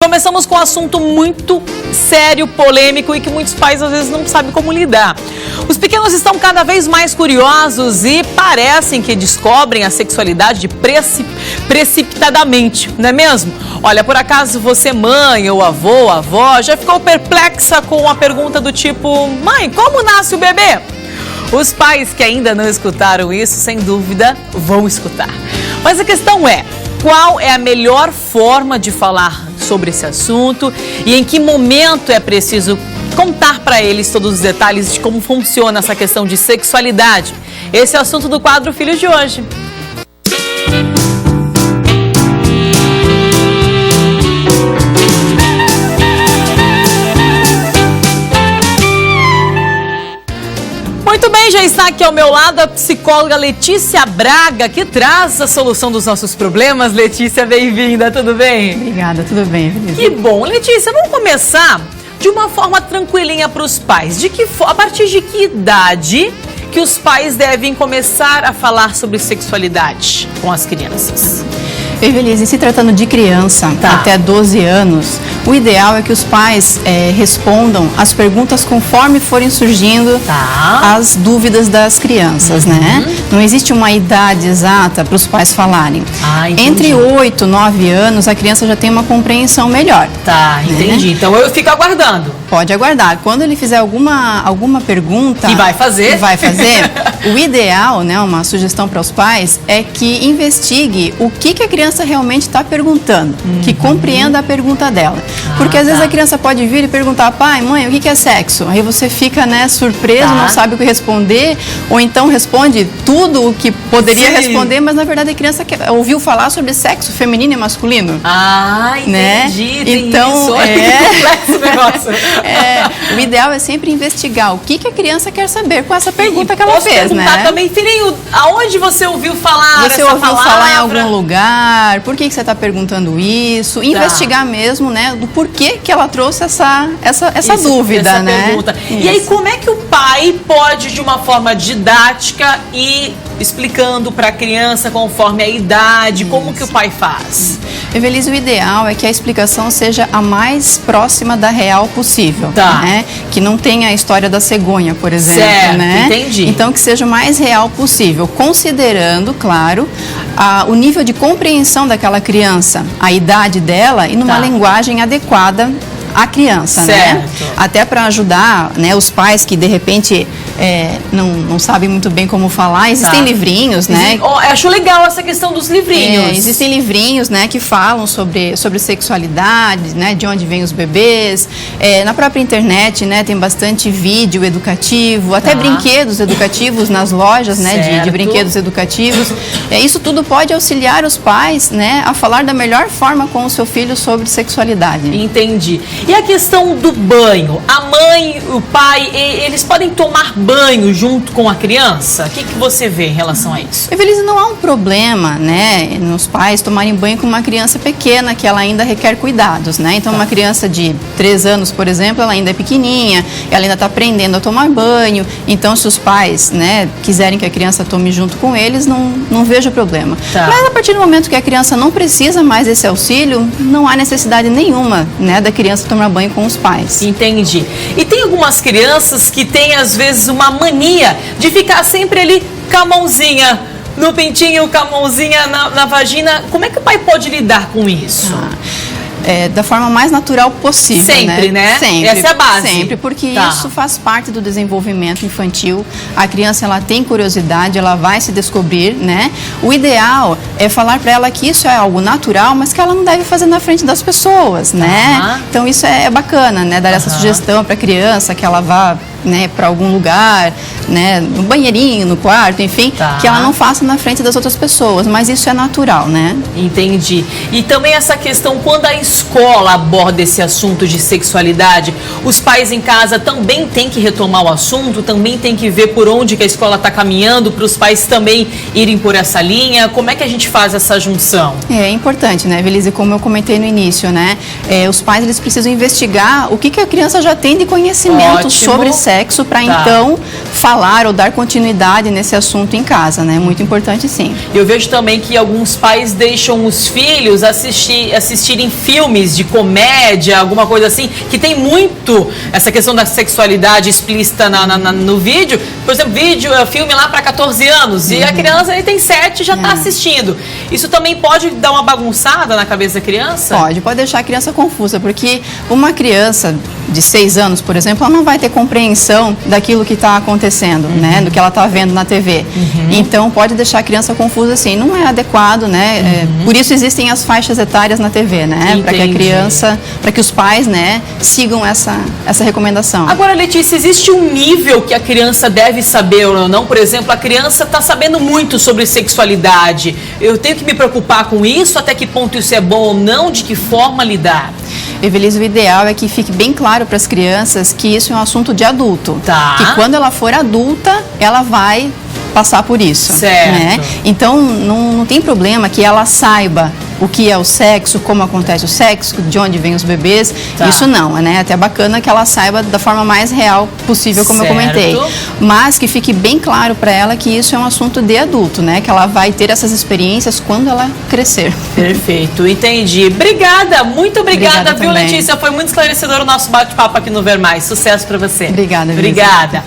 Começamos com um assunto muito sério, polêmico e que muitos pais às vezes não sabem como lidar. Os pequenos estão cada vez mais curiosos e parecem que descobrem a sexualidade precipitadamente, não é mesmo? Olha, por acaso você, mãe ou avô, avó, já ficou perplexa com a pergunta do tipo: mãe, como nasce o bebê? Os pais que ainda não escutaram isso, sem dúvida, vão escutar. Mas a questão é: qual é a melhor forma de falar sobre esse assunto e em que momento é preciso contar para eles todos os detalhes de como funciona essa questão de sexualidade? Esse é o assunto do quadro Filhos de Hoje. Muito bem, já está aqui ao meu lado a psicóloga Letícia Braga, que traz a solução dos nossos problemas. Letícia, bem-vinda, tudo bem? Obrigada, tudo bem, Felipe. Que bom. Letícia, vamos começar de uma forma tranquilinha para os pais. A partir de que idade que os pais devem começar a falar sobre sexualidade com as crianças? Evelise, se tratando de criança até 12 anos, o ideal é que os pais respondam as perguntas conforme forem surgindo as dúvidas das crianças, né? Não existe uma idade exata para os pais falarem. Entre 8 e 9 anos, a criança já tem uma compreensão melhor. Entendi. Né? Então eu fico aguardando. Pode aguardar. Quando ele fizer alguma pergunta... E vai fazer. O ideal, né, uma sugestão para os pais, é que investigue o que a criança realmente está perguntando, que compreenda a pergunta dela. Porque às vezes a criança pode vir e perguntar: pai, mãe, o que é sexo? Aí você fica, né, surpreso, não sabe o que responder, ou então responde tudo o que poderia responder, mas na verdade a criança ouviu falar sobre sexo feminino e masculino. Entendi. Né? Então, complexo o negócio. O ideal é sempre investigar o que a criança quer saber com essa pergunta que ela fez, né? Também, filhinho, aonde você ouviu falar Você ouviu falar em algum lugar? Por que você está perguntando isso? Investigar mesmo, né, do porquê que ela trouxe essa dúvida, né? Pergunta. E aí, como é que o pai pode, de uma forma didática, ir explicando para a criança conforme a idade, como que o pai faz? Evelise, o ideal é que a explicação seja a mais próxima da real possível, né? Que não tenha a história da cegonha, por exemplo, né? Entendi. Então, que seja o mais real possível, considerando, claro, o nível de compreensão daquela criança, a idade dela e numa linguagem adequada à criança, né? Até para ajudar, né, os pais que de repente não sabem muito bem como falar. Existem livrinhos, né? Acho legal essa questão dos livrinhos. Existem livrinhos, né, que falam sobre sexualidade, né, de onde vêm os bebês. Na própria internet, né, tem bastante vídeo educativo, até brinquedos educativos nas lojas, né, de brinquedos educativos. Isso tudo pode auxiliar os pais, né, a falar da melhor forma com o seu filho sobre sexualidade. Entendi. E a questão do banho? A mãe, o pai, eles podem tomar banho junto com a criança? O que você vê em relação a isso? Evelise, não há um problema, né, nos pais tomarem banho com uma criança pequena, que ela ainda requer cuidados, né? Então, uma criança de 3 anos, por exemplo, ela ainda é pequenininha, ela ainda está aprendendo a tomar banho. Então, se os pais, né, quiserem que a criança tome junto com eles, não vejo problema. Mas a partir do momento que a criança não precisa mais desse auxílio, não há necessidade nenhuma, né, da criança tomar banho com os pais. Entendi. E tem algumas crianças que têm, às vezes, uma mania de ficar sempre ali com a mãozinha no pintinho, com a mãozinha na vagina. Como é que o pai pode lidar com isso? Da forma mais natural possível. Sempre, né? Sempre. Essa é a base. Sempre, porque isso faz parte do desenvolvimento infantil. A criança, ela tem curiosidade, ela vai se descobrir, né? O ideal é falar para ela que isso é algo natural, mas que ela não deve fazer na frente das pessoas, né? Então, isso é bacana, né? Dar essa sugestão para a criança, que ela vá, né, para algum lugar, né, no banheirinho, no quarto, enfim, que ela não faça na frente das outras pessoas, mas isso é natural, né? Entendi. E também essa questão, quando a escola aborda esse assunto de sexualidade, os pais em casa também têm que retomar o assunto, também têm que ver por onde que a escola está caminhando, para os pais também irem por essa linha. Como é que a gente faz essa junção? É importante, né, Evelise, como eu comentei no início, né? Os pais, eles precisam investigar o que a criança já tem de conhecimento sobre sexo. sexo para então falar ou dar continuidade nesse assunto em casa, né? Muito importante, sim. Eu vejo também que alguns pais deixam os filhos assistirem filmes de comédia, alguma coisa assim, que tem muito essa questão da sexualidade explícita no vídeo. Por exemplo, filme lá para 14 anos e a criança aí tem 7 e já está assistindo. Isso também pode dar uma bagunçada na cabeça da criança? Pode deixar a criança confusa, porque uma criança de 6 anos, por exemplo, ela não vai ter compreensão daquilo que está acontecendo, né? Do que ela está vendo na TV. Então, pode deixar a criança confusa, assim, não é adequado, né? Por isso existem as faixas etárias na TV, né? Para que a criança, para que os pais, né, sigam essa recomendação. Agora, Letícia, existe um nível que a criança deve saber ou não? Por exemplo, a criança está sabendo muito sobre sexualidade. Eu tenho que me preocupar com isso? Até que ponto isso é bom ou não? De que forma lidar? Evelise, o ideal é que fique bem claro para as crianças que isso é um assunto de adulto. Que quando ela for adulta, ela vai passar por isso. Certo. Né? Então, não tem problema que ela saiba o que é o sexo, como acontece o sexo, de onde vêm os bebês. Isso não, né? Até bacana que ela saiba da forma mais real possível, como eu comentei. Mas que fique bem claro para ela que isso é um assunto de adulto, né? Que ela vai ter essas experiências quando ela crescer. Perfeito, entendi. Obrigada, muito obrigada, viu, também. Letícia? Foi muito esclarecedor o nosso bate-papo aqui no Ver Mais. Sucesso para você. Obrigada, Obrigada.